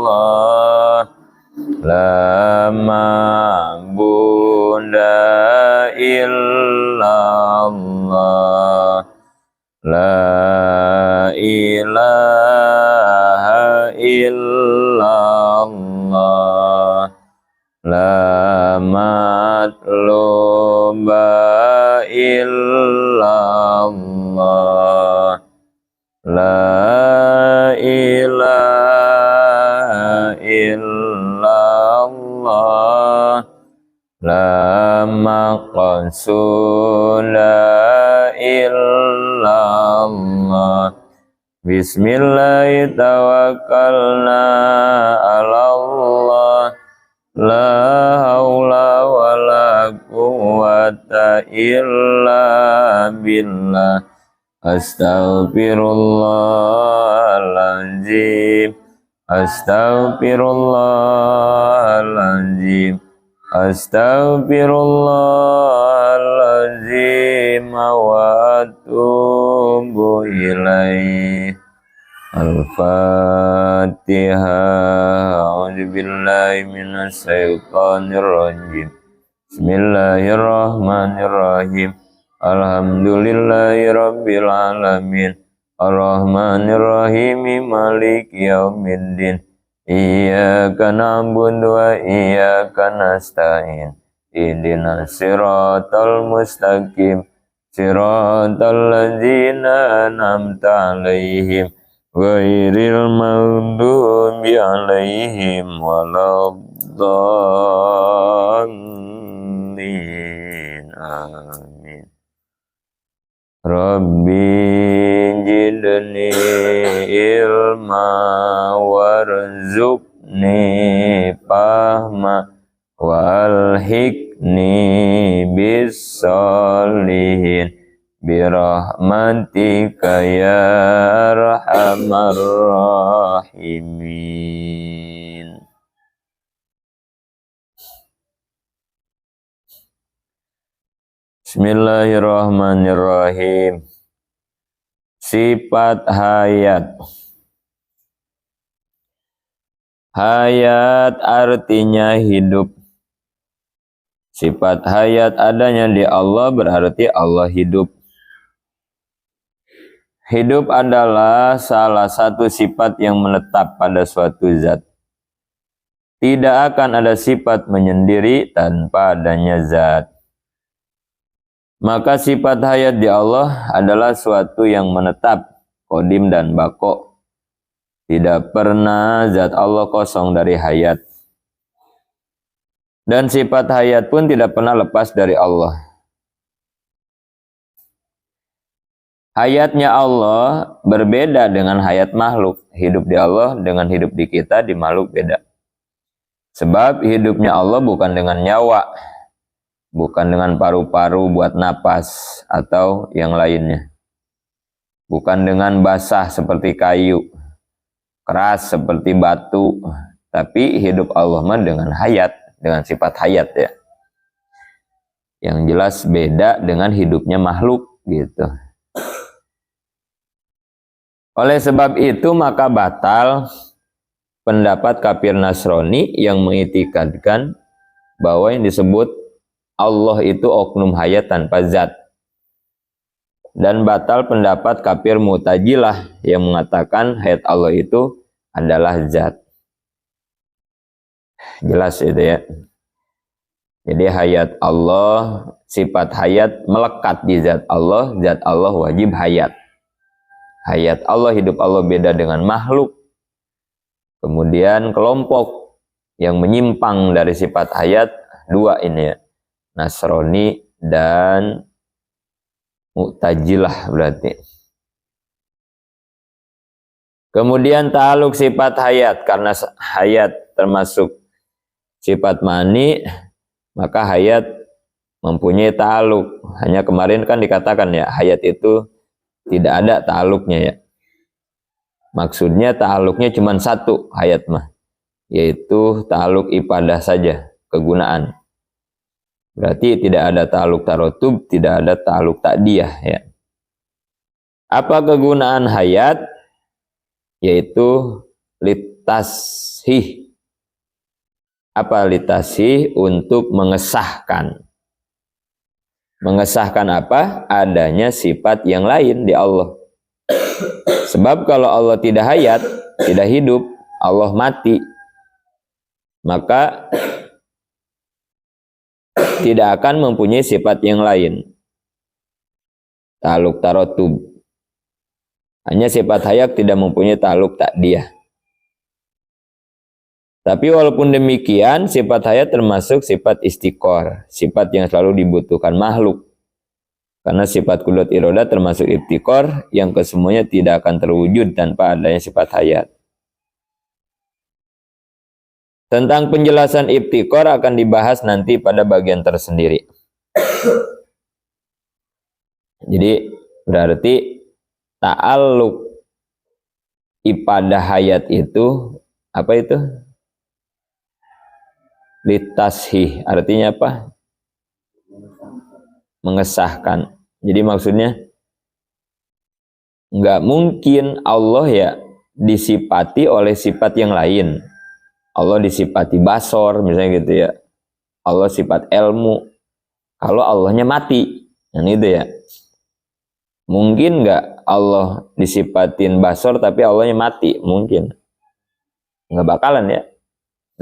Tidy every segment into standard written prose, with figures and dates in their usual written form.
illallah, la ma'buda illallah, la ilaha illallah, la matluba illallah, la ilaha illallah, la maqsuda illallah. Bismillah tawakkalna ala Allah, la haula wa la quwwata illa billah. Astaghfirullahaladzim, astaghfirullahaladzim, astaghfirullahaladzim wa atubu ilaih. Al-Fatihah. A'udzubillahi minasyaitonir rajim. Bismillahirrahmanirrahim. Alhamdulillahi rabbil alamin. Ar-Rahmanir-Rahim. Maliki yaumiddin. Iyyaka na'budu wa iyyaka nasta'in. Ihdinas siratal mustaqim. Siratal ladzina an'amta 'alaihim ghairil maghdubi 'alaihim waladdallin. Amin. Rabbi jidni ilma warzuqni fahma walhiqni bis-sholihin birahmatika ya arhamar rahimin. Bismillahirrahmanirrahim. Sifat hayat. Hayat artinya hidup. Sifat hayat adanya di Allah berarti Allah hidup. Hidup adalah salah satu sifat yang menetap pada suatu zat. Tidak akan ada sifat menyendiri tanpa adanya zat. Maka sifat hayat di Allah adalah suatu yang menetap, qadim dan baqo. Tidak pernah zat Allah kosong dari hayat. Dan sifat hayat pun tidak pernah lepas dari Allah. Hayatnya Allah berbeda dengan hayat makhluk. Hidup di Allah dengan hidup di kita, di makhluk beda. Sebab hidupnya Allah bukan dengan nyawa, bukan dengan paru-paru buat napas atau yang lainnya. Bukan dengan basah seperti kayu, keras seperti batu, tapi hidup Allah mah dengan hayat, dengan sifat hayat ya. Yang jelas beda dengan hidupnya makhluk gitu. Oleh sebab itu maka batal pendapat kafir Nasrani yang mengitikadkan bahwa yang disebut Allah itu oknum hayat tanpa zat. Dan batal pendapat kafir Mu'tazilah yang mengatakan hayat Allah itu adalah zat. Jelas itu ya. Jadi hayat Allah, sifat hayat melekat di zat Allah wajib hayat. Hayat Allah, hidup Allah beda dengan makhluk. Kemudian kelompok yang menyimpang dari sifat hayat dua ini ya. Nasrani dan Mu'tazilah berarti. Kemudian ta'aluk sifat hayat, karena hayat termasuk sifat mani, maka hayat mempunyai ta'aluk. Hanya kemarin kan dikatakan ya, hayat itu tidak ada ta'aluknya ya. Maksudnya ta'aluknya cuma satu hayat mah, yaitu ta'aluk ibadah saja, kegunaan. Berarti tidak ada ta'aluk tarotub, tidak ada ta'aluk ta'diyah ya. Apa kegunaan hayat? Yaitu litashih. Apa litashih? Untuk mengesahkan. Mengesahkan apa? Adanya sifat yang lain di Allah. Sebab kalau Allah tidak hayat, tidak hidup, Allah mati, maka tidak akan mempunyai sifat yang lain. Ta'alluq tarotub. Hanya sifat hayat tidak mempunyai ta'alluq ta'diyah. Tapi walaupun demikian, sifat hayat termasuk sifat istiqor, sifat yang selalu dibutuhkan makhluk. Karena sifat kudrat iroda termasuk ibtikor yang kesemuanya tidak akan terwujud tanpa adanya sifat hayat. Tentang penjelasan ibtikor akan dibahas nanti pada bagian tersendiri. Jadi berarti ta'alluq ibadah hayat itu apa itu? Litashih, artinya apa? Mengesahkan. Jadi maksudnya nggak mungkin Allah ya disifati oleh sifat yang lain. Allah disifati basor misalnya gitu ya. Allah sifat ilmu. Kalau Allahnya mati, yang itu ya. Mungkin nggak Allah disifatin basor tapi Allahnya mati? Mungkin. Nggak bakalan ya.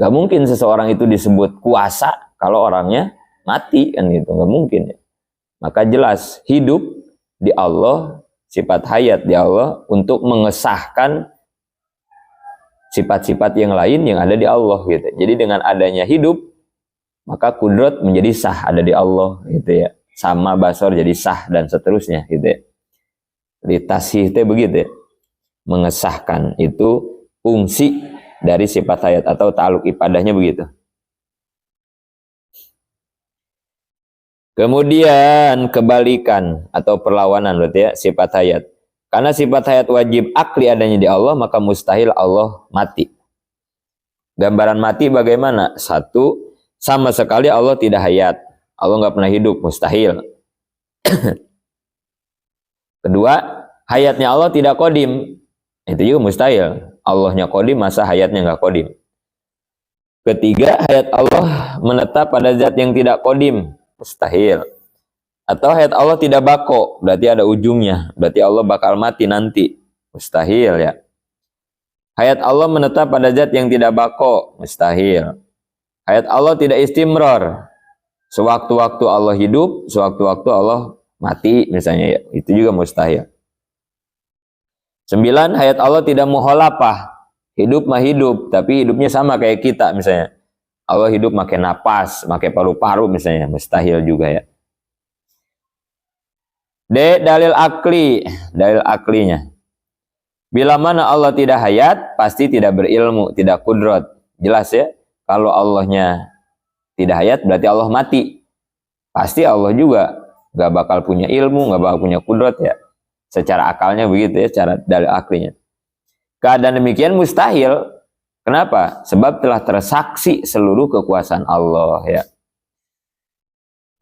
Nggak mungkin seseorang itu disebut kuasa kalau orangnya mati kan gitu. Nggak mungkin ya. Maka jelas hidup di Allah, sifat hayat di Allah untuk mengesahkan sifat-sifat yang lain yang ada di Allah gitu. Jadi dengan adanya hidup, maka kudrat menjadi sah ada di Allah gitu ya. Sama basor jadi sah dan seterusnya gitu ya. Litashih itu begitu ya. Mengesahkan itu fungsi dari sifat hayat atau ta'alluq ibadahnya begitu. Kemudian kebalikan atau perlawanan berarti ya sifat hayat. Karena sifat hayat wajib akli adanya di Allah, maka mustahil Allah mati. Gambaran mati bagaimana? Satu, sama sekali Allah tidak hayat. Allah nggak pernah hidup, mustahil. Kedua, hayatnya Allah tidak qadim. Itu juga mustahil. Allahnya qadim, masa hayatnya nggak qadim. Ketiga, hayat Allah menetap pada zat yang tidak qadim. Mustahil. Atau hayat Allah tidak bako, berarti ada ujungnya, berarti Allah bakal mati nanti. Mustahil ya. Hayat Allah menetap pada zat yang tidak bako, mustahil. Hayat Allah tidak istimror, sewaktu-waktu Allah hidup, sewaktu-waktu Allah mati misalnya ya. Itu juga mustahil. 9, hayat Allah tidak muholapah, hidup mah hidup, tapi hidupnya sama kayak kita misalnya. Allah hidup pakai napas, pakai paru-paru misalnya, mustahil juga ya. D, dalil akli, dalil aklinya. Bila mana Allah tidak hayat, pasti tidak berilmu, tidak kudrat. Jelas ya, kalau Allahnya tidak hayat, berarti Allah mati. Pasti Allah juga gak bakal punya ilmu, gak bakal punya kudrat ya. Secara akalnya begitu ya, secara dalil aklinya. Keadaan demikian mustahil. Kenapa? Sebab telah tersaksi seluruh kekuasaan Allah ya.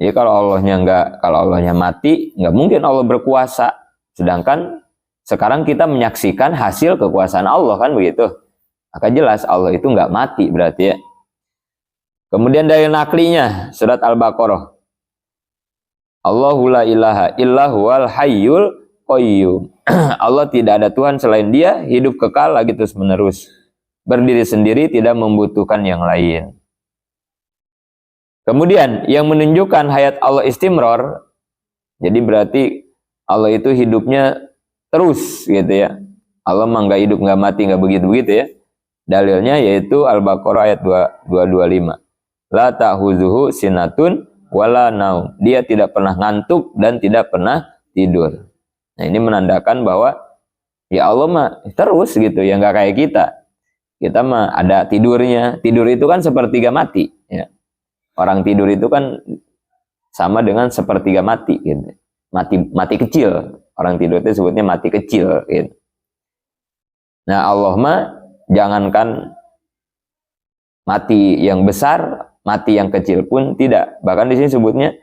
Jadi kalau Allahnya mati, nggak mungkin Allah berkuasa. Sedangkan sekarang kita menyaksikan hasil kekuasaan Allah kan begitu. Maka jelas Allah itu nggak mati berarti ya. Kemudian dalil naklinya surat Al-Baqarah. Allahu la ilaha illa huwal hayyul qayyum. Allah tidak ada Tuhan selain Dia, hidup kekal lagi terus menerus. Berdiri sendiri, tidak membutuhkan yang lain. Kemudian yang menunjukkan hayat Allah istimror, jadi berarti Allah itu hidupnya terus gitu ya. Allah mah nggak hidup, nggak mati, nggak begitu-begitu ya. Dalilnya yaitu Al-Baqarah ayat 225. La ta'khuzuhu sinatun wala naum. Dia tidak pernah ngantuk dan tidak pernah tidur. Nah ini menandakan bahwa ya Allah mah terus gitu ya, nggak kayak kita. Kita mah ada tidurnya. Tidur itu kan sepertiga mati ya. Orang tidur itu kan sama dengan sepertiga mati gitu. Mati kecil. Orang tidur itu sebutnya mati kecil gitu. Nah Allah mah jangankan mati yang besar, mati yang kecil pun tidak. Bahkan di sini sebutnya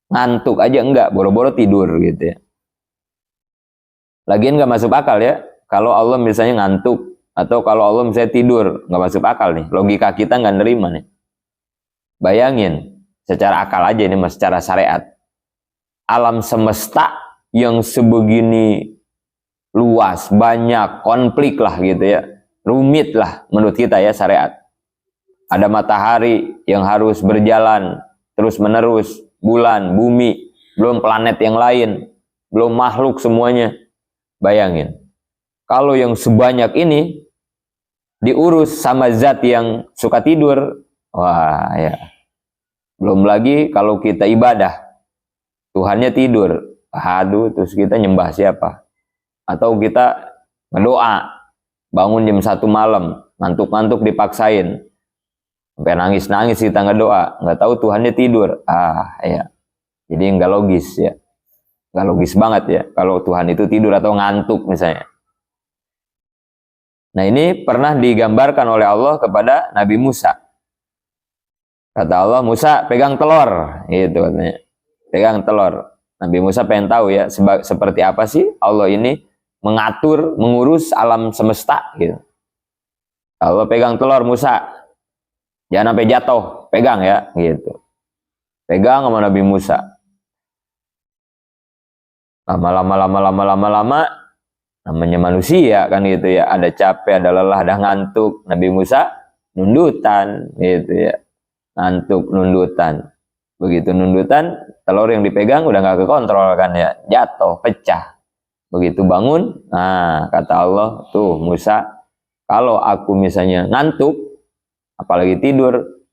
ngantuk aja enggak, boro-boro tidur gitu ya. Lagian nggak masuk akal ya. Kalau Allah misalnya ngantuk Atau kalau Allah misalnya tidur, nggak masuk akal nih. Logika kita nggak nerima nih. Bayangin, secara akal aja ini mas, secara syariat. Alam semesta yang sebegini luas, banyak, konflik lah gitu ya. Rumit lah menurut kita ya syariat. Ada matahari yang harus berjalan terus menerus, bulan, bumi, belum planet yang lain, belum makhluk semuanya. Bayangin, kalau yang sebanyak ini diurus sama zat yang suka tidur, wah ya. Belum lagi kalau kita ibadah, Tuhannya tidur, aduh, terus kita nyembah siapa? Atau kita berdoa, bangun jam 1 malam, ngantuk-ngantuk dipaksain, sampai nangis-nangis kita ngedoa, nggak tahu Tuhannya tidur, ya. Jadi nggak logis ya, nggak logis banget ya, kalau Tuhan itu tidur atau ngantuk misalnya. Nah ini pernah digambarkan oleh Allah kepada Nabi Musa. Kata Allah, Musa pegang telur, gitu katanya. Pegang telur. Nabi Musa pengen tahu ya, seperti apa sih Allah ini mengatur, mengurus alam semesta, gitu. Allah pegang telur, Musa, jangan sampai jatuh, pegang ya, gitu. Pegang sama Nabi Musa. Lama-lama, namanya manusia kan gitu ya, ada capek, ada lelah, ada ngantuk. Nabi Musa nundutan, gitu ya. Ngantuk, nundutan. Begitu nundutan, telur yang dipegang udah nggak kekontrol kan ya, jatuh, pecah. Begitu bangun, nah kata Allah, tuh Musa, kalau aku misalnya ngantuk, apalagi tidur,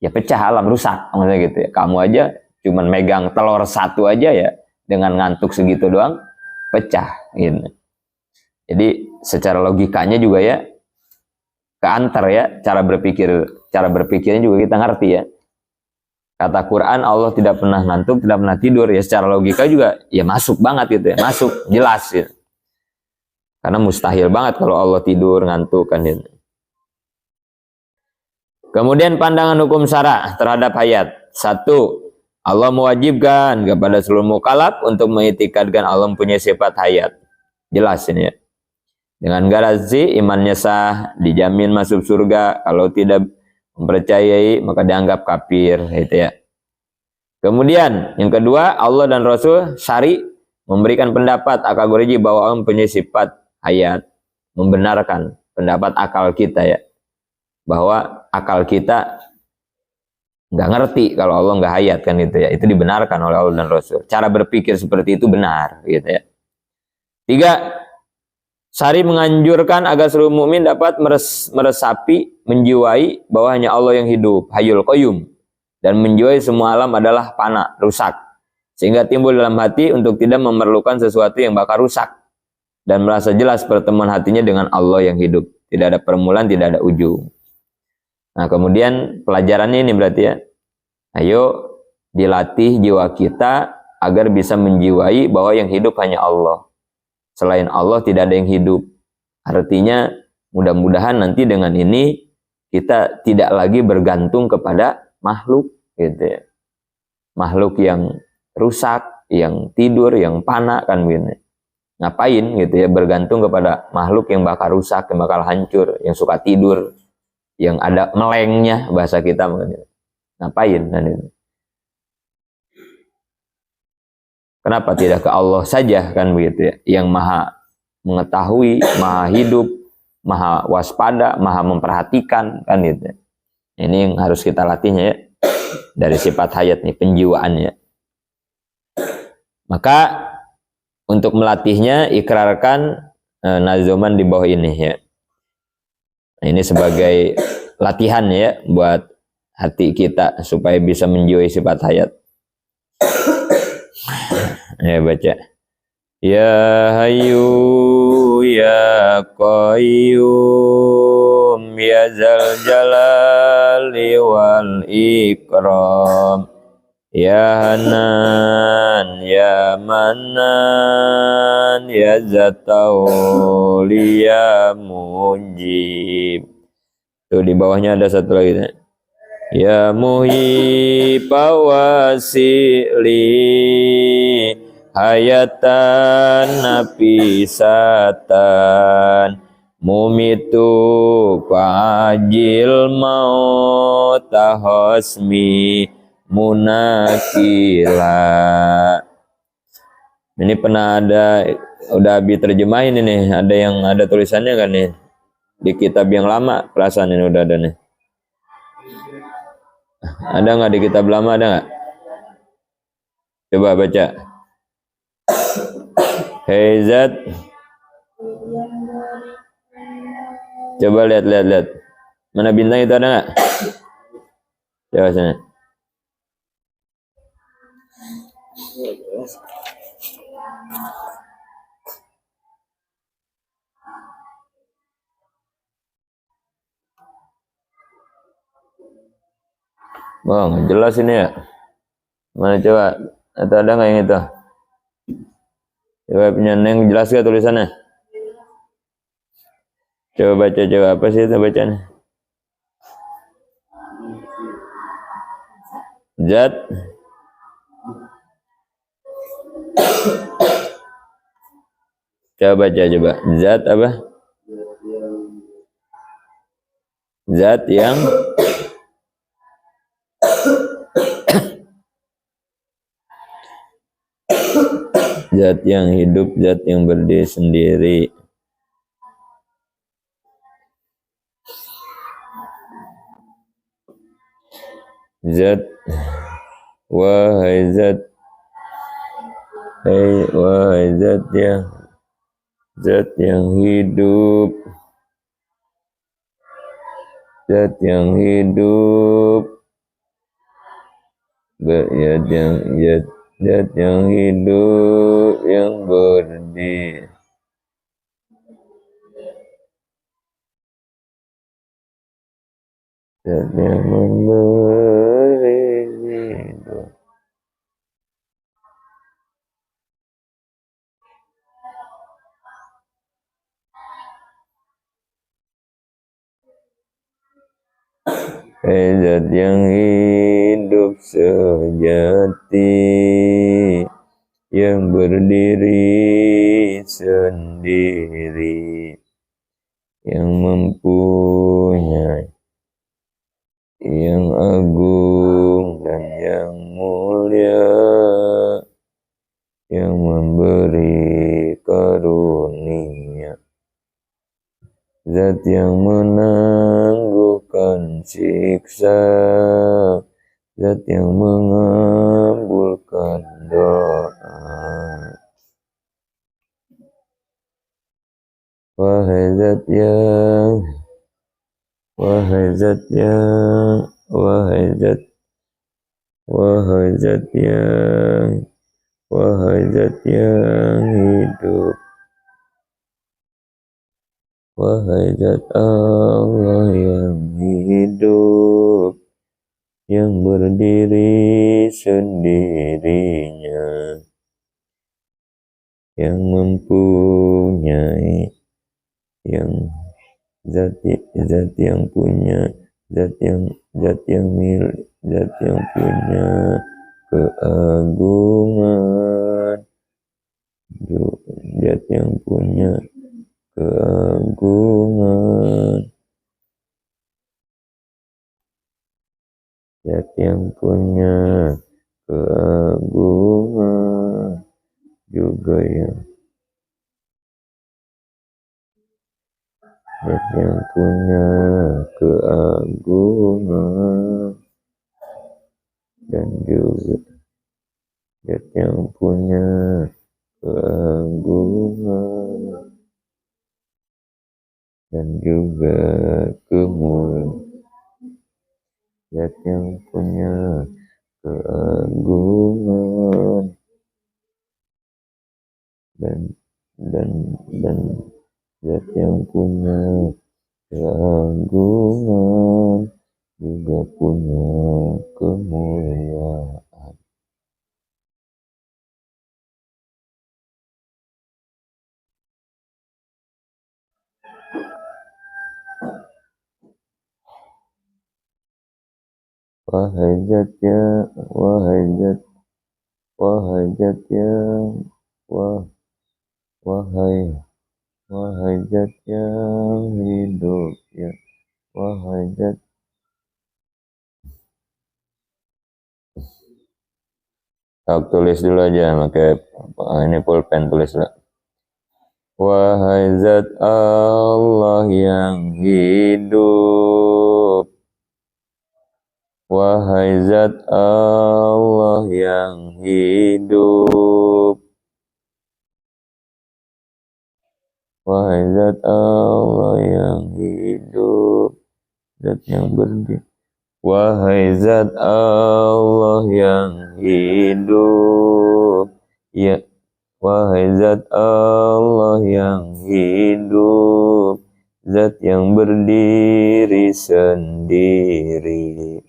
ya pecah alam, rusak, maksudnya gitu ya. Kamu aja cuman megang telur satu aja ya, dengan ngantuk segitu doang, pecah. Gitu. Jadi secara logikanya juga ya, keantar ya, cara berpikirnya juga kita ngerti ya. Kata Quran Allah tidak pernah ngantuk, tidak pernah tidur, ya secara logika juga ya masuk banget gitu ya, masuk jelas gitu. Karena mustahil banget kalau Allah tidur, ngantuk kan gitu. Kemudian pandangan hukum syara terhadap hayat. 1. Allah mewajibkan kepada seluruh mukallaf untuk mengitikadkan Allah punya sifat hayat. Jelas ini ya. Dengan garansi imannya sah, dijamin masuk surga. Kalau tidak mempercayai maka dianggap kafir, gitu ya. Kemudian yang kedua, Allah dan Rasul syari memberikan pendapat akal goriji bahwa Allah mempunyai sifat hayat, membenarkan pendapat akal kita ya, bahwa akal kita nggak ngerti kalau Allah nggak hayat kan itu ya. Itu dibenarkan oleh Allah dan Rasul. Cara berpikir seperti itu benar, gitu ya. 3. Syari menganjurkan agar seluruh mukmin dapat meresapi, menjiwai bahwa hanya Allah yang hidup, Hayyul Qayyum, dan menjiwai semua alam adalah fana, rusak, sehingga timbul dalam hati untuk tidak memerlukan sesuatu yang bakal rusak, dan merasa jelas pertemuan hatinya dengan Allah yang hidup, tidak ada permulaan, tidak ada ujung. Nah kemudian pelajarannya ini berarti ya, ayo dilatih jiwa kita agar bisa menjiwai bahwa yang hidup hanya Allah. Selain Allah tidak ada yang hidup. Artinya mudah-mudahan nanti dengan ini kita tidak lagi bergantung kepada makhluk, gitu ya. Makhluk yang rusak, yang tidur, yang fana kan begini. Ngapain gitu ya bergantung kepada makhluk yang bakal rusak, yang bakal hancur, yang suka tidur, yang ada melengnya bahasa kita. Ngapain kan itu? Kenapa tidak ke Allah saja kan begitu ya, yang maha mengetahui, maha hidup, maha waspada, maha memperhatikan kan gitu. Ini yang harus kita latihnya ya, dari sifat hayat nih, penjiwaannya. Maka untuk melatihnya ikrarkan nazoman di bawah ini ya. Nah, ini sebagai latihan ya buat hati kita supaya bisa menjiwai sifat hayat. Ya baca. Ya Hayyu ya Qayyum ya Dzal Jalali wal Ikram ya Hanan ya Manan ya Zataul ya Mujib. Tuh di bawahnya ada satu lagi. Ya Muhyi Pawasili hayatan nafisatan mumitu fa'ajil mauta hosmi munakila. Ini pernah ada, udah Abi terjemahin ini, ada yang ada tulisannya kan nih di kitab yang lama, perasaan ini udah ada nih. Ada nggak di kitab lama, ada nggak? Coba baca. Hei Zat, coba lihat. Mana bintang itu, ada nggak? Coba sana. Bang, jelas ini ya. Mana coba? Atau ada nggak yang itu? Coba punya Neng, jelas gak tulisannya? Coba baca, coba apa sih itu bacanya? Zat. Coba baca, coba. Zat apa? Zat yang zat yang hidup, zat yang berdiri sendiri. Zat, wahai zat, wahai zat yang hidup, zat yang hidup, zat yang hidup yang berdiri. Zat yang memberi hidup. Zat yang hidup sejati, yang berdiri sendiri, yang mempunyai, yang agung dan yang mulia, yang memberi karunia, zat yang menangguhkan siksa, zat yang mengabulkan doa. Wahai zat yang hidup, wahai zat Allah yang hidup, yang berdiri sendirinya, yang mempunyai, yang zat yang punya, zat yang milik, zat yang punya keagungan, zat yang punya keagungan, zat yang punya keagungan, juga yang zat yang punya keagungan, dan juga zat yang punya keagungan, dan juga kemuliaan, zat yang punya keagungan, dan zat yang punya keagungan, juga punya kemuliaan. Wahai zat yang wahai zat yang hidup ya, wahai zat. Aku tulis dulu aja, pakai ini pulpen, tulis lah. Wahai zat Allah yang hidup, wahai zat Allah yang hidup, wahai zat Allah yang hidup, zat yang berdiri. Wahai zat Allah yang hidup, ya, wahai zat Allah yang hidup, zat yang berdiri sendiri.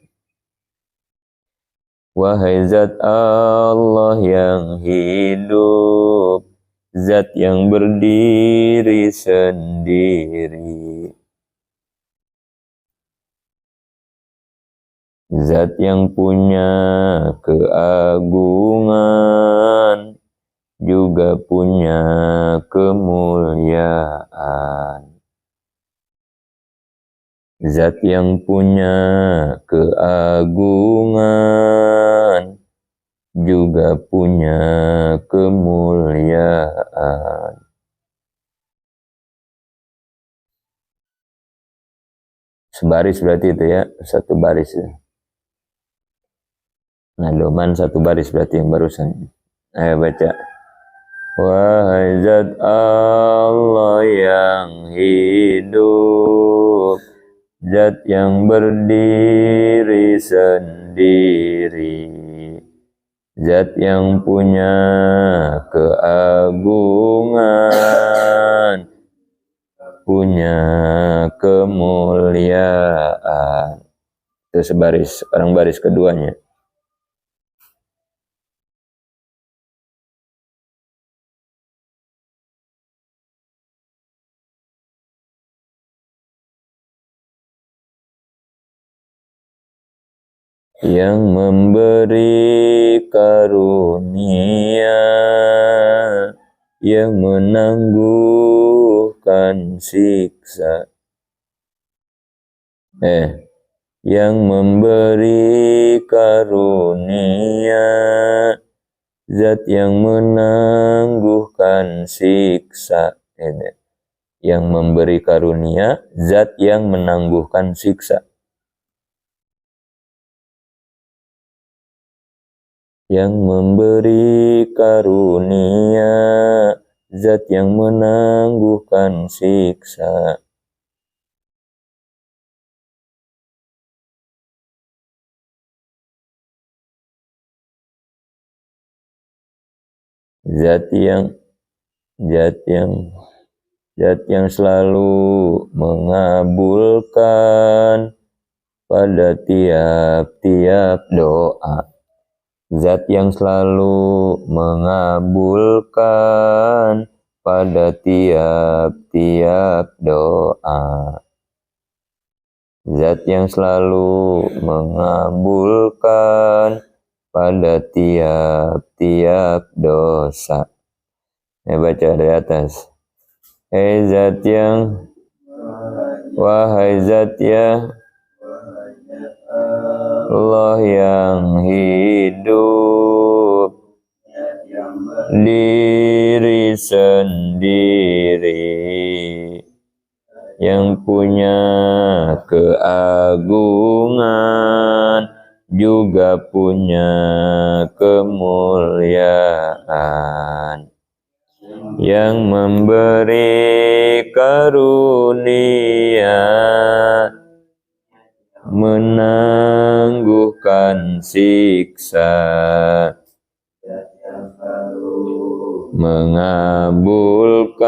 Wahai zat Allah yang hidup, zat yang berdiri sendiri. Zat yang punya keagungan, juga punya kemuliaan. Zat yang punya keagungan, juga punya kemuliaan. Sebaris berarti itu ya, satu baris ya. Nah, doman satu baris berarti yang barusan. Ayo baca. Wahai zat Allah yang hidup, zat yang berdiri sendiri, zat yang punya keagungan, punya kemuliaan. Itu sebaris, sekarang baris keduanya. Yang memberi karunia, yang menangguhkan siksa. Yang memberi karunia, zat yang menangguhkan siksa. Yang memberi karunia, zat yang menangguhkan siksa. Yang memberi karunia, zat yang menangguhkan siksa. Zat yang selalu mengabulkan pada tiap-tiap doa. Zat yang selalu mengabulkan pada tiap-tiap doa. Zat yang selalu mengabulkan pada tiap-tiap dosa. Baca dari atas. Wahai zat yang Allah yang hidup, diri sendiri, yang punya keagungan, juga punya kemuliaan. Yang memberi karunia, menangguhkan siksa, mengabulkan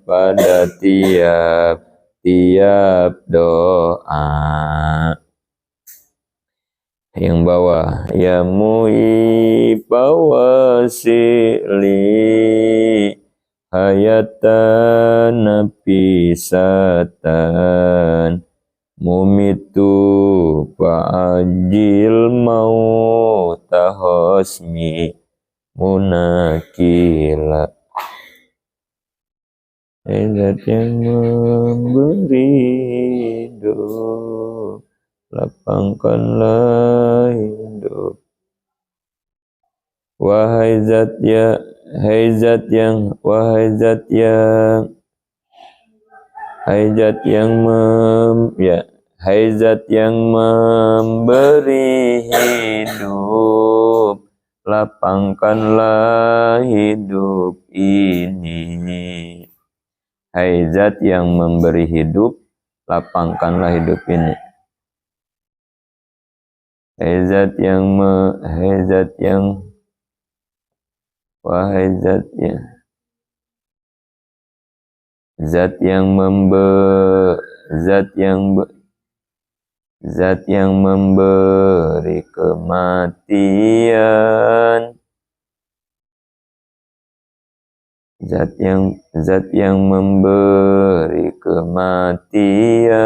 pada tiap-tiap doa. Yang bawah, ya mu'iba wasili hayatan napisatan, mumitu fa'ajil mauta hosmi munakila. Zat yang memberi hidup, lapangkanlah hidup. Wahai zat ya, hai zat yang, wahai zat yang, hai zat yang hai zat yang memberi hidup, lapangkanlah hidup ini. Hai zat yang memberi hidup, lapangkanlah hidup ini. Hai zat yang hai zat yang, wahai zat ya, zat yang zat yang memberi kematian, zat yang memberi kematian,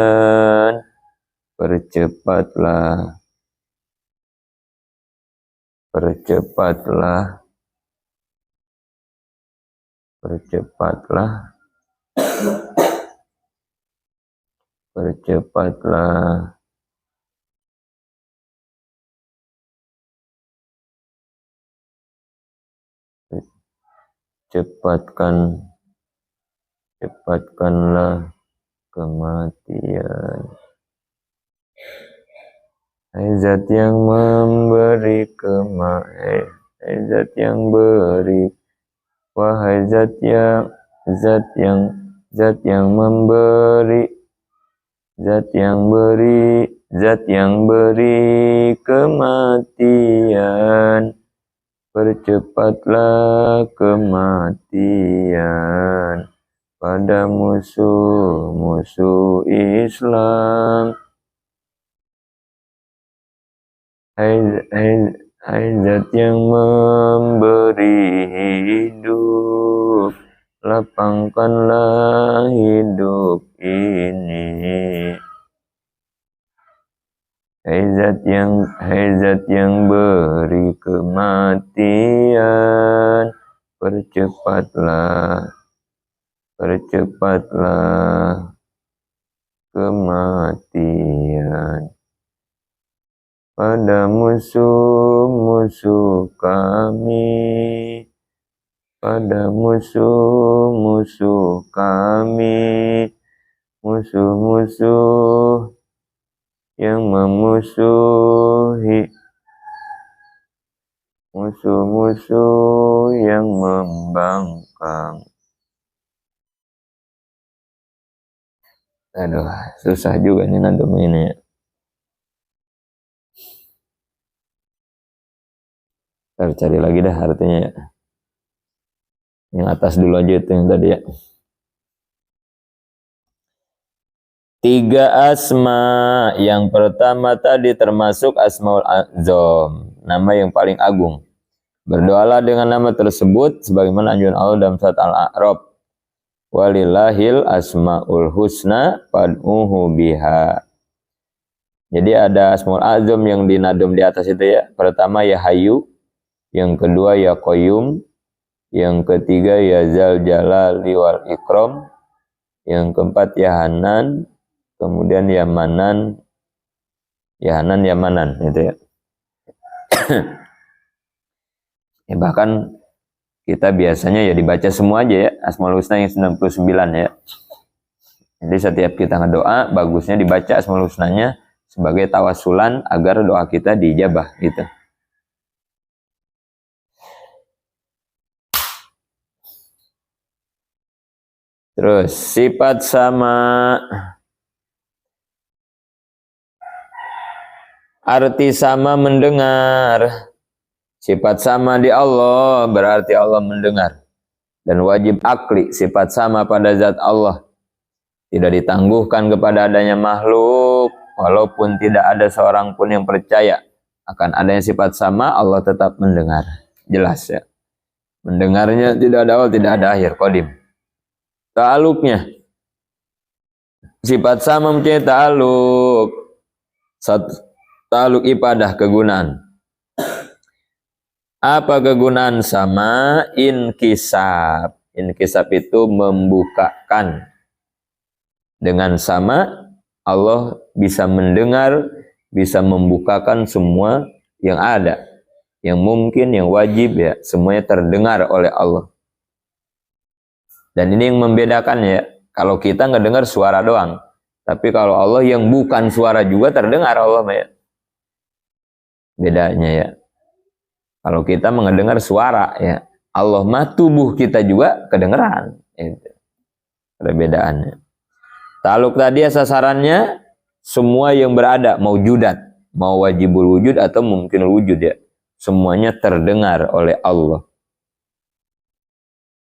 percepatlah percepatlah percepatlah cepatkanlah kematian. Hai zat yang memberi kematian, hai zat yang beri, wahai zat yang memberi, zat yang beri kematian, percepatlah kematian pada musuh-musuh Islam. Hai zat yang memberi hidup, lapangkanlah hidup ini. Hai zat yang beri kematian, percepatlah kematian pada musuh-musuh kami, pada musuh-musuh kami, musuh-musuh yang memusuhi, musuh-musuh yang membangkang. Aduh, susah juga nih nadum ini ya. Ntar cari lagi dah artinya ya. Yang atas dulu aja itu yang tadi ya. 3 asma. Yang pertama tadi termasuk Asmaul A'zam, nama yang paling agung. Berdoalah dengan nama tersebut sebagaimana anjuran Allah dalam surat Al-A'raf. Walillahil asmaul husna fad'uhu biha. Jadi ada Asmaul A'zam yang dinadum di atas itu ya. Pertama ya Hayyu, yang kedua ya Qayyum, yang ketiga ya Zal Jalali wal Ikram, yang keempat ya Hanan, kemudian ya Manan, ya Hanan ya Manan itu ya. Ya bahkan kita biasanya ya dibaca semua aja ya Asmaul Husna yang 99 ya. Jadi setiap kita ngedoa bagusnya dibaca Asmaul Husnanya sebagai tawasulan agar doa kita diijabah gitu. Terus sifat sama, arti sama mendengar. Sifat sama di Allah berarti Allah mendengar. Dan wajib akli, sifat sama pada zat Allah tidak ditangguhkan kepada adanya makhluk, walaupun tidak ada seorang pun yang percaya akan adanya sifat sama. Allah tetap mendengar, jelas ya. Mendengarnya tidak ada awal, tidak ada akhir, qadim. Ta'aluknya, sifat sama mempunyai ta'aluk. Satu, ta'aluk ibadah, kegunaan. Apa kegunaan sama? Inkisab, Inkisab itu membukakan. Dengan sama Allah bisa mendengar, bisa membukakan semua yang ada, yang mungkin, yang wajib ya, semuanya terdengar oleh Allah. Dan ini yang membedakan ya, kalau kita ngedengar suara doang, tapi kalau Allah yang bukan suara juga terdengar Allah ya. Bedanya ya. Kalau kita mendengar suara ya, Allah mah tubuh kita juga kedengeran. Itu perbedaannya. Taluk tadi ya sasarannya semua yang berada, mau judat, mau wajibul wujud atau mungkin wujud ya, semuanya terdengar oleh Allah.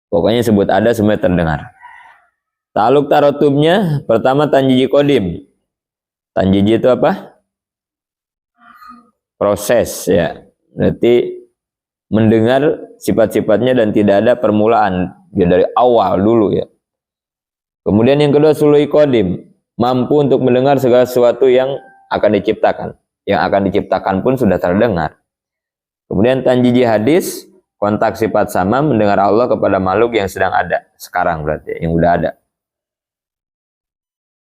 Pokoknya sebut ada semuanya terdengar. Taluk tarotubnya pertama tanjiji kodim. Tanjiji itu apa? Proses ya. Berarti mendengar sifat-sifatnya dan tidak ada permulaan. Ya dari awal dulu ya. Kemudian yang kedua sului kodim. Mampu untuk mendengar segala sesuatu yang akan diciptakan. Yang akan diciptakan pun sudah terdengar. Kemudian tanjiji hadis. Kontak sifat sama mendengar Allah kepada makhluk yang sedang ada. Sekarang berarti yang udah ada.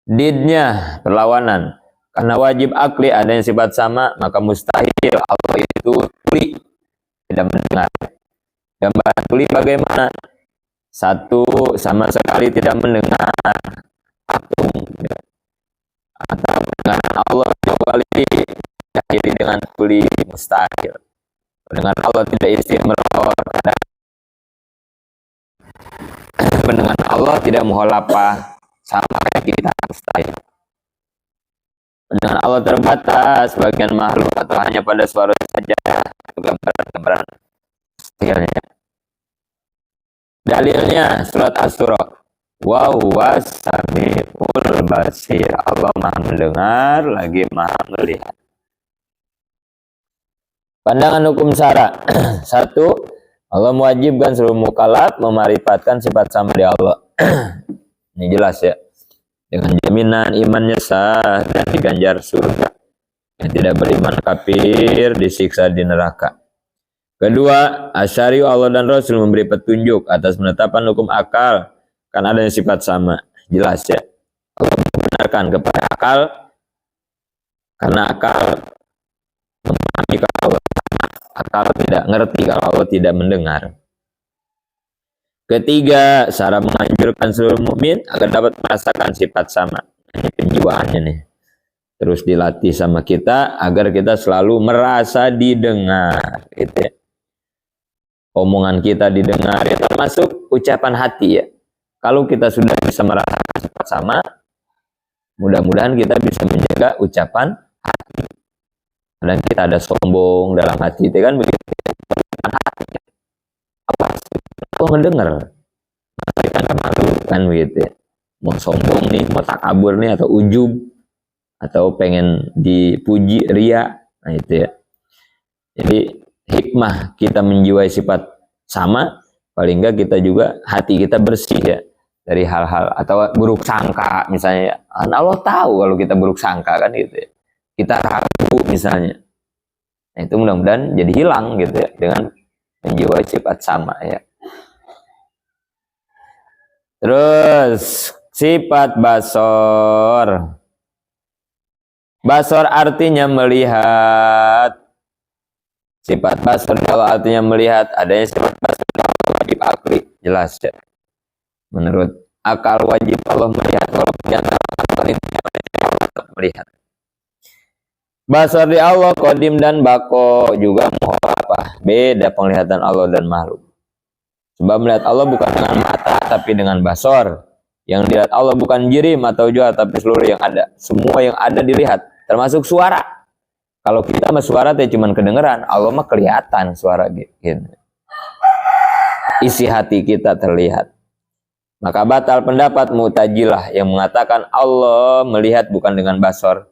Didnya perlawanan. Karena wajib akli adanya sifat sama, maka mustahil Allah itu tuli, tidak mendengar. Gambaran tuli bagaimana? Satu, sama sekali tidak mendengar. Atung. Atau pendengaran Allah kembali diakhiri dengan tuli, mustahil. Pendengaran Allah tidak istimror. Pendengaran Allah tidak muholapah, sama kayak kita, mustahil. Pendengaran Allah terbatas, bagian makhluk atau hanya pada suara saja. Itu gambaran-gambaran mustahilnya. Dalilnya surat Asy-Syura. Wa huwas samiul basir. Allah Maha mendengar lagi Maha melihat. Pandangan hukum syara. Satu, Allah mewajibkan seluruh mukallaf memarifatkan sifat sama di Allah. Ini jelas ya. Dengan jaminan imannya sah dan diganjar surga. Yang tidak beriman kafir disiksa di neraka. Kedua, asyari Allah dan Rasul memberi petunjuk atas penetapan hukum akal kan adanya sifat sama. Jelas ya. Allah membenarkan kepada akal karena akal memahami kalau akal tidak ngerti kalau Allah tidak mendengar. Ketiga, cara menganjurkan seluruh mukmin agar dapat merasakan sifat sama. Ini penjiwaannya nih. Terus dilatih sama kita agar kita selalu merasa didengar. Gitu ya. Omongan kita didengar, ya termasuk ucapan hati ya. Kalau kita sudah bisa merasakan sifat sama, mudah-mudahan kita bisa menjaga ucapan hati. Dan kita ada sombong dalam hati, itu kan begitu. Allah mendengar, kita nggak malu kan begitu ya. Mau sombong nih, mau takabur nih, atau ujub, atau pengen dipuji, ria, nah itu ya. Jadi hikmah kita menjiwai sifat sama, paling enggak kita juga hati kita bersih ya dari hal-hal atau buruk sangka misalnya. Allah tahu kalau kita buruk sangka kan gitu ya. Kita ragu misalnya. Nah, itu mudah-mudahan jadi hilang gitu ya dengan menjiwai sifat sama ya. Terus sifat basor. Basor artinya melihat. Sifat basor kalau artinya melihat, adanya sifat basor wajib akli, jelas ya. Menurut akal wajib Allah melihat, kalau Allah melihat. Basor di Allah qadim dan bako juga apa? Beda penglihatan Allah dan makhluk. Sebab melihat Allah bukan dengan mata tapi dengan basor. Yang dilihat Allah bukan jirim atau jual tapi seluruh yang ada. Semua yang ada dilihat, termasuk suara. Kalau kita mah suara teh cuman kedengeran, Allah mah kelihatan suara gitu. Isi hati kita terlihat. Maka batal pendapat Mu'tazilah yang mengatakan Allah melihat bukan dengan basor.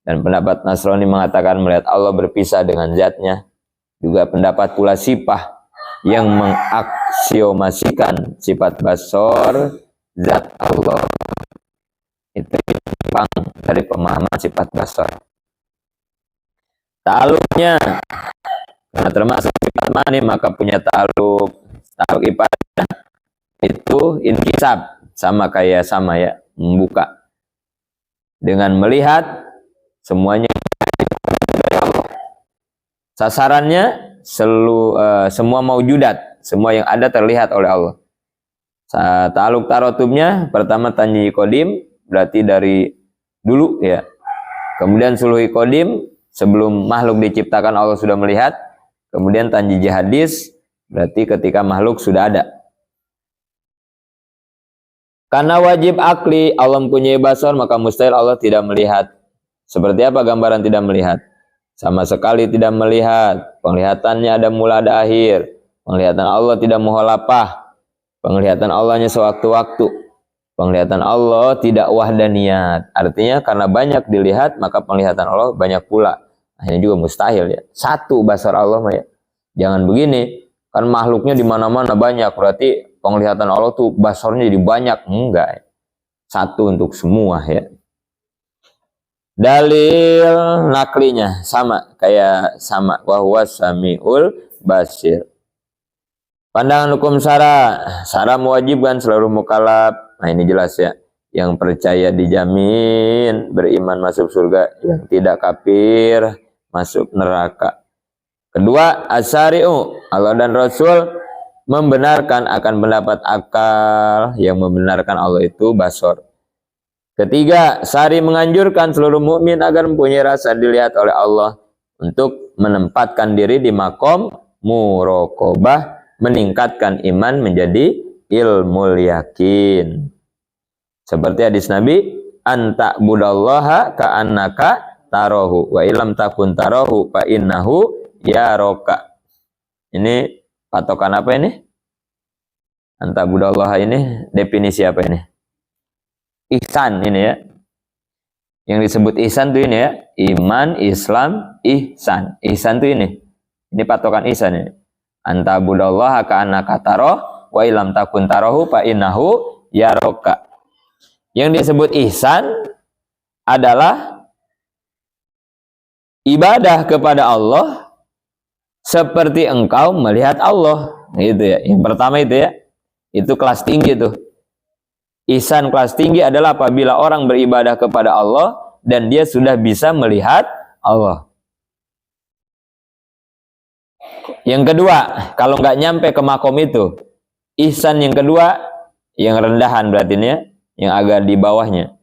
Dan pendapat Nasrani mengatakan melihat Allah berpisah dengan zatnya. Juga pendapat pula Sipah yang mengaksiomasikan sifat basor zat Allah. Itu pang dari pemahaman sifat basor. Ta'aluknya, karena termasuk sifat mani maka punya ta'aluk ibadah itu inkisab, sama ya, membuka. Dengan melihat semuanya dari Allah. Sasarannya semua maujudat, semua yang ada terlihat oleh Allah. Ta'aluk tarotubnya pertama tanji kodim, berarti dari dulu ya. Kemudian suluhi kodim, sebelum makhluk diciptakan Allah sudah melihat. Kemudian tanji hadis, berarti ketika makhluk sudah ada. Karena wajib akli Allah mempunyai basar, maka mustahil Allah tidak melihat. Seperti apa gambaran tidak melihat? Sama sekali tidak melihat. Penglihatannya ada mula ada akhir. Penglihatan Allah tidak muhalapah. Penglihatan Allahnya sewaktu-waktu. Penglihatan Allah tidak wahdaniyat. Artinya karena banyak dilihat, maka penglihatan Allah banyak pula. Ini juga mustahil ya. Satu basar Allah ya. Jangan begini. Kan makhluknya di mana-mana banyak. Berarti penglihatan Allah tuh basarnya jadi banyak. Enggak. Satu untuk semua ya. Dalil naklinya sama. Wahwa sami'ul basir. Pandangan hukum syara. Syara mewajibkan seluruh mukallaf. Nah ini jelas ya. Yang percaya dijamin beriman masuk surga. Yang tidak kafir masuk neraka. Kedua, asyari'u. Allah dan Rasul membenarkan akan pendapat akal. Yang membenarkan Allah itu basor. Ketiga, syari menganjurkan seluruh mukmin agar mempunyai rasa dilihat oleh Allah. Untuk menempatkan diri di makom muraqabah. Meningkatkan iman menjadi ilmul yakin. Seperti hadis Nabi, anta budallaha ka'annaka tarahu wa illam takun tarahu fa innahu yaraka. Ini patokan apa ini? Anta budallaha ini definisi apa ini? Ihsan ini ya. Yang disebut ihsan tuh ini ya, iman, Islam, ihsan. Ihsan tuh ini. Ini patokan ihsan ini. Anta budallaha ka'annaka tarahu wa illam takun tarahu fa innahu yaraka. Yang disebut ihsan adalah ibadah kepada Allah seperti engkau melihat Allah. Gitu ya. Yang pertama itu ya. Itu kelas tinggi tuh. Ihsan kelas tinggi adalah apabila orang beribadah kepada Allah dan dia sudah bisa melihat Allah. Yang kedua, kalau nggak nyampe ke makom itu, ihsan yang kedua, yang rendahan berarti ini ya, yang agak di bawahnya.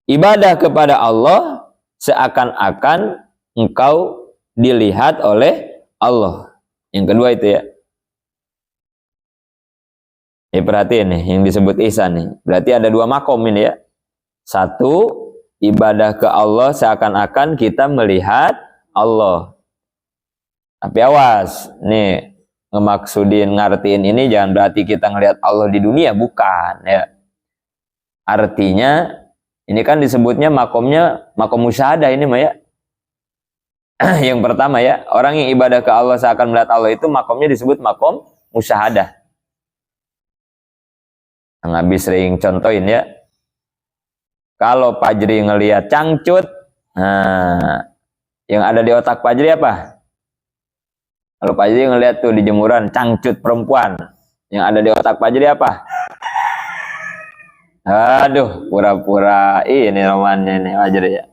Ibadah kepada Allah seakan-akan engkau dilihat oleh Allah. Yang kedua itu ya. Perhatiin nih, yang disebut ihsan nih. Berarti ada dua makom ini ya. Satu, ibadah ke Allah seakan-akan kita melihat Allah. Tapi awas, nih ngemaksudin, ngartiin ini jangan berarti kita ngelihat Allah di dunia, bukan ya. Artinya ini kan disebutnya makomnya makom musyahadah ini mah ya. Yang pertama ya, orang yang ibadah ke Allah seakan melihat Allah itu makomnya disebut makom musyahadah. Yang habis sering contohin ya. Kalau Fajri ngelihat cangcut, nah, yang ada di otak Fajri apa? Kalau Fajri ngelihat tuh di jemuran cangcut perempuan, yang ada di otak Fajri apa? Aduh, pura-pura ini romannya nih Fajri ya.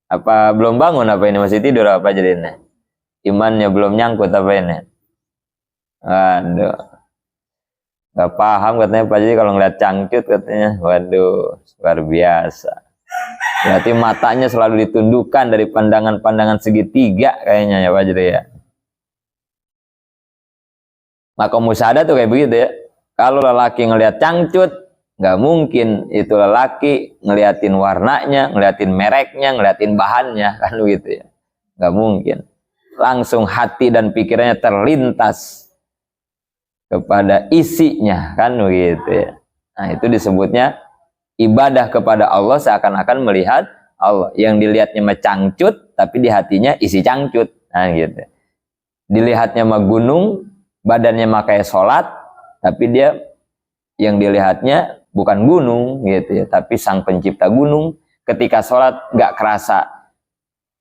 Apa belum bangun apa ini, masih tidur apa Fajri ini? Imannya belum nyangkut apa ini? Aduh. Gak paham katanya Fajri kalau ngeliat cangcut katanya. Waduh, luar biasa. Berarti matanya selalu ditundukkan dari pandangan-pandangan segitiga kayaknya ya Fajri ya. Maka musyahadah tuh kayak begitu ya. Kalau lelaki ngelihat cangcut, nggak mungkin itu lelaki ngeliatin warnanya, ngeliatin mereknya, ngeliatin bahannya, kan begitu ya. Nggak mungkin. Langsung hati dan pikirannya terlintas kepada isinya, kan begitu ya. Nah itu disebutnya ibadah kepada Allah seakan-akan melihat Allah. Yang dilihatnya mah cangcut, tapi di hatinya isi cangcut. Nah gitu. Dilihatnya mah gunung, badannya mah kayak sholat, tapi dia yang dilihatnya bukan gunung gitu ya, tapi sang pencipta gunung. Ketika sholat nggak kerasa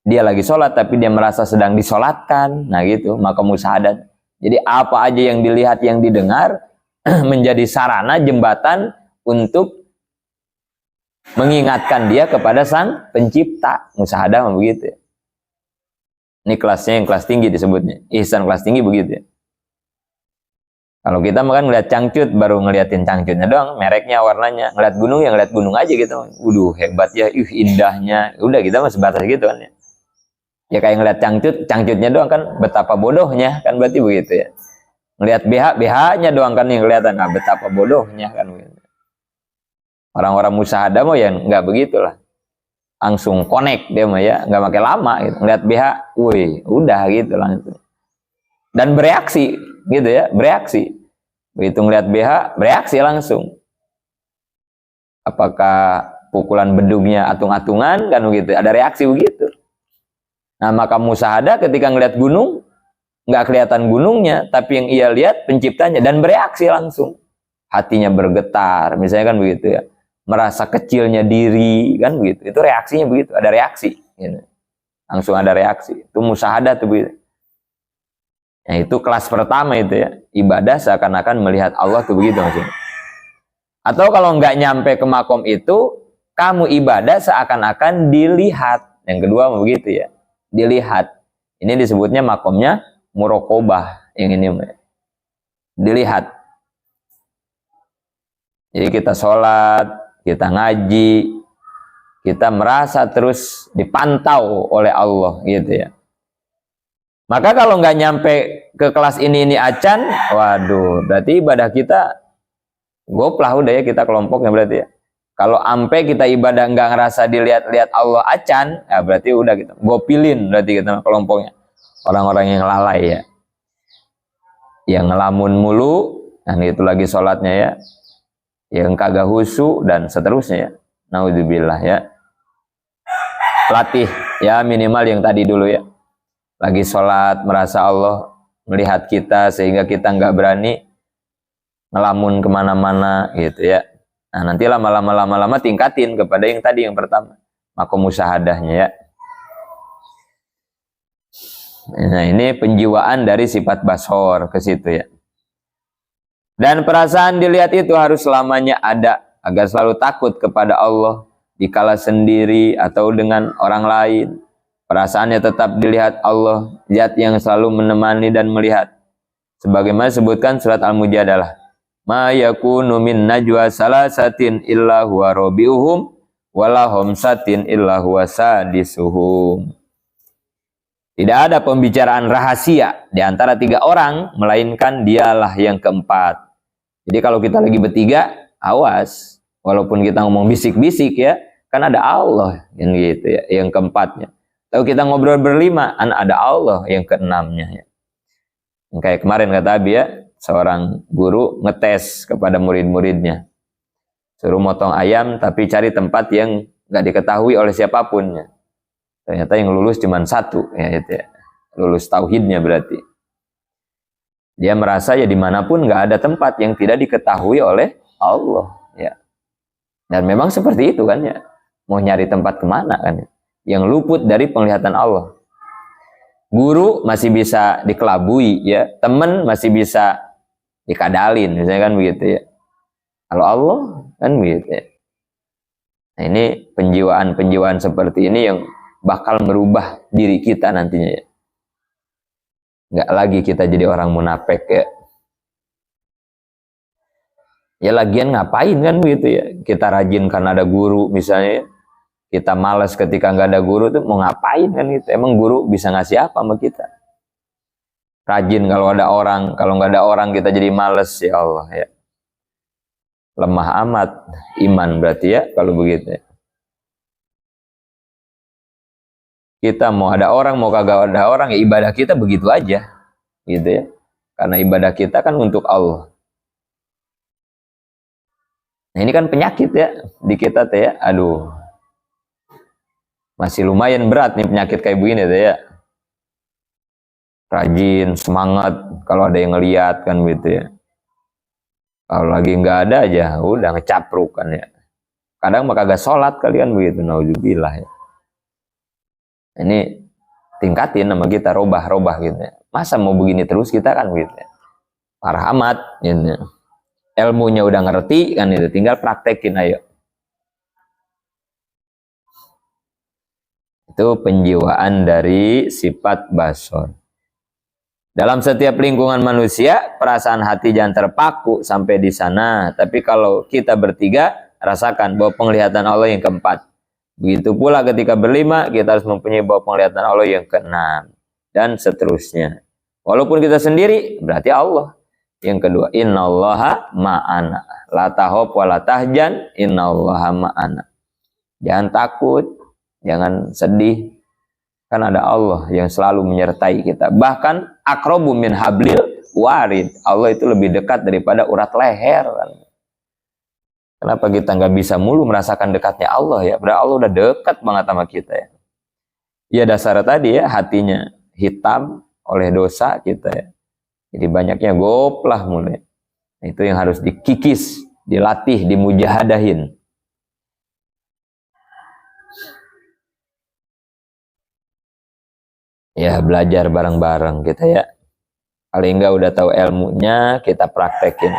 dia lagi sholat, tapi dia merasa sedang disolatkan. Nah gitu, maka musyahadat. Jadi apa aja yang dilihat, yang didengar, menjadi sarana jembatan untuk mengingatkan dia kepada sang pencipta. Musyahadah begitu ya. Ini kelasnya yang kelas tinggi disebutnya. Ihsan kelas tinggi begitu ya. Kalau kita makan ngeliat cangcut, baru ngeliatin cangcutnya doang, mereknya, warnanya. Ngeliat gunung, ya ngeliat gunung aja gitu. Waduh, hebat ya, indahnya. Udah, kita mah sebatas gitu kan ya. Ya kayak ngeliat cangcutnya doang kan, betapa bodohnya, kan berarti begitu ya. Ngeliat BH-nya doang kan yang kelihatan, nah betapa bodohnya kan begitu. Orang-orang musyahadah mah ya nggak begitulah. Langsung connect dia mah ya, nggak pakai lama gitu. Ngeliat BH, wih, udah gitu langsung. Dan bereaksi gitu ya, bereaksi. Begitu ngeliat BH, bereaksi langsung. Apakah pukulan bedugnya atung-atungan kan begitu, ada reaksi begitu. Nah, maka musyahadah ketika ngeliat gunung, nggak kelihatan gunungnya, tapi yang ia lihat penciptanya, dan bereaksi langsung. Hatinya bergetar, misalnya kan begitu ya. Merasa kecilnya diri, kan begitu. Itu reaksinya begitu, ada reaksi. Gitu. Langsung ada reaksi. Itu musyahadah tuh begitu. Nah, itu kelas pertama itu ya. Ibadah seakan-akan melihat Allah tuh begitu maksudnya. Atau kalau nggak nyampe ke makom itu, kamu ibadah seakan-akan dilihat. Yang kedua begitu ya. Dilihat. Ini disebutnya makomnya muraqabah. Yang ini dilihat. Jadi kita sholat, kita ngaji, kita merasa terus dipantau oleh Allah gitu ya. Maka kalau nggak nyampe ke kelas ini acan, waduh, berarti ibadah kita goplah udah ya, kita kelompoknya berarti ya. Kalau ampe kita ibadah nggak ngerasa dilihat-lihat Allah acan, ya berarti udah kita gopilin berarti kita kelompoknya. Orang-orang yang lalai ya. Yang ngelamun mulu, dan itu lagi sholatnya ya. Yang kagak husu dan seterusnya ya. Naudzubillah ya. Latih ya, minimal yang tadi dulu ya. Lagi sholat merasa Allah melihat kita sehingga kita nggak berani ngelamun kemana-mana gitu ya. Nah, nanti lama-lama tingkatin kepada yang tadi yang pertama, makom musyahadahnya ya. Nah, ini penjiwaan dari sifat basor ke situ ya. Dan perasaan dilihat itu harus selamanya ada agar selalu takut kepada Allah dikala sendiri atau dengan orang lain. Perasaannya tetap dilihat Allah, zat yang selalu menemani dan melihat. Sebagaimana disebutkan surat Al-Mujadalah. Ma yakunu min najwa salasatin illa huwa rabi'uhum wala khamsatin illa huwa sadisuhum. Tidak ada pembicaraan rahasia di antara 3 orang melainkan dialah yang keempat. Jadi kalau kita lagi bertiga, awas. Walaupun kita ngomong bisik-bisik ya, kan ada Allah yang gitu ya, yang keempatnya. Kalau kita ngobrol berlima, ada Allah yang keenamnya ya. Kayak kemarin kata Abi ya, seorang guru ngetes kepada murid-muridnya. Suruh motong ayam tapi cari tempat yang nggak diketahui oleh siapapun ya. Ternyata yang lulus cuma 1 ya, itu ya. Lulus tauhidnya berarti. Dia merasa ya dimanapun nggak ada tempat yang tidak diketahui oleh Allah ya. Dan memang seperti itu kan ya. Mau nyari tempat kemana kan ya. Yang luput dari penglihatan Allah. Guru masih bisa dikelabui ya, teman masih bisa dikadalin, misalnya kan begitu ya. Kalau Allah kan begitu ya. Nah, ini penjiwaan seperti ini yang bakal merubah diri kita nantinya ya. Nggak lagi kita jadi orang munafik ya. Ya lagian ngapain kan begitu ya. Kita rajin karena ada guru misalnya ya. Kita malas ketika nggak ada guru tuh mau ngapain kan gitu. Emang guru bisa ngasih apa sama kita? Rajin kalau ada orang, kalau nggak ada orang kita jadi malas ya Allah ya. Lemah amat iman berarti ya kalau begitu ya. Kita mau ada orang, mau kagak ada orang ya ibadah kita begitu aja gitu ya. Karena ibadah kita kan untuk Allah. Nah, ini kan penyakit ya di kita teh ya. Aduh. Masih lumayan berat nih penyakit kayak begini tuh ya. Rajin, semangat kalau ada yang ngeliat kan gitu ya. Kalau lagi nggak ada aja, udah ngecapruk kan ya. Kadang mah kagak sholat kalian begitu, naudzubillah ya. Ini tingkatin sama kita, robah gitu ya. Masa mau begini terus kita kan gitu ya. Parah amat gitu ya. ilmunya udah ngerti kan, itu tinggal praktekin ayo. Itu penjiwaan dari sifat basor. Dalam setiap lingkungan manusia, perasaan hati jangan terpaku sampai di sana. Tapi kalau kita bertiga, rasakan bahwa penglihatan Allah yang keempat. Begitu pula ketika berlima, kita harus mempunyai bahwa penglihatan Allah yang keenam. Dan seterusnya. Walaupun kita sendiri, berarti Allah. Yang kedua, innallaha ma'ana. La tahab wa la tahjan, innallaha ma'ana. Jangan takut, jangan sedih. Kan ada Allah yang selalu menyertai kita. Bahkan aqrabu min hablil warid. Allah itu lebih dekat daripada urat leher. Kenapa kita nggak bisa mulu merasakan dekatnya Allah ya? Berarti Allah udah dekat banget sama kita ya. Ya dasar tadi ya, hatinya hitam oleh dosa kita ya. Jadi banyaknya goplah mulai. Itu yang harus dikikis, dilatih, dimujahadahin. Ya belajar bareng-bareng kita ya. Paling enggak udah tahu ilmunya, kita praktekin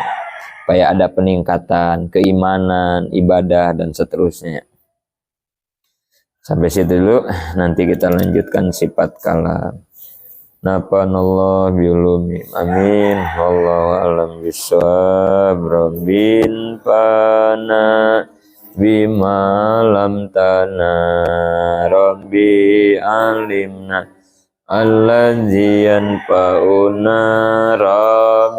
supaya ada peningkatan keimanan, ibadah dan seterusnya. Sampai situ dulu, nanti kita lanjutkan sifat kalam. Nafanallah biulumi. Amin. Wallahu a'lam bishawab. Rabbin fana bima lam tana. Rabbi alimna allazi yanfa'una. Rabbi